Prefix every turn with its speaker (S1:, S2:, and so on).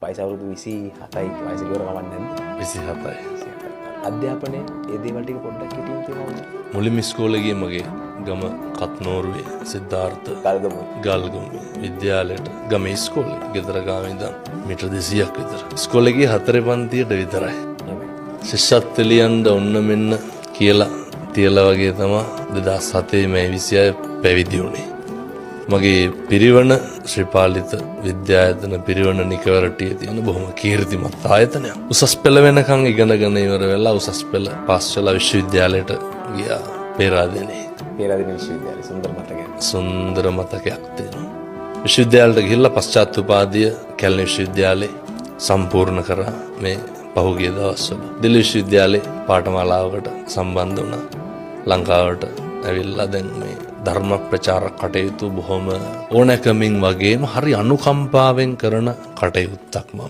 S1: වයස අවුරුදු 27යි වයස ඉවර කවන්නේ නැද්ද?
S2: 27යි.
S1: අධ්‍යාපනයේ ඒ දේවල් ටික පොඩ්ඩක් හිටින් තියෙනවද?
S2: මුලින්ම ඉස්කෝලේ ගියේ මගේ ගම කත්නෝරුවේ සිද්ධාර්ථ
S1: ගල්ගමුව.
S2: ගල්ගමුවේ විද්‍යාලයට ගමේ ඉස්කෝලේ ගෙදර ගාවේ ඉඳන් මීටර් 200ක් විතර. ඉස්කෝලේ ගියේ 4 පන්තියට විතරයි. ශිෂ්‍යත්ව ලියන්න ඔන්න මෙන්න කියලා තියලා වගේ තමයි 2007 මේ 26 පැවිදි වුණේ. මගේ පිරිවන ශ්‍රීපාලිත විද්‍යායතන පිරිවන නිකවරටියේ තියෙන බොහොම කීර්තිමත් ආයතනයක්. උසස් පෙළ වෙනකන් ඉගෙනගෙන ඉවර වෙලා උසස් පෙළ පාස් වෙලා විශ්වවිද්‍යාලයට ගියා පේරාදෙණියේ.
S1: පේරාදෙණිය විශ්වවිද්‍යාලය සුන්දර මතකයක්.
S2: සුන්දර මතකයක් තියෙනවා. විශ්වවිද්‍යාලයට ගිහිල්ලා පශ්චාත් උපාධිය කැලණි විශ්වවිද්‍යාලේ සම්පූර්ණ කරා මේ පහුගිය දවස්වල. දිල්ලි විශ්වවිද්‍යාලේ පාඨමාලාවකට සම්බන්ධ වුණා. ලංකාවට ඇවිල්ලා දැන් මේ ධර්ම ප්‍රචාර කටයුතු බොහොම ඕනෑකමින් වගේම හරි අනුකම්පාවෙන් කරන කටයුත්තක් මම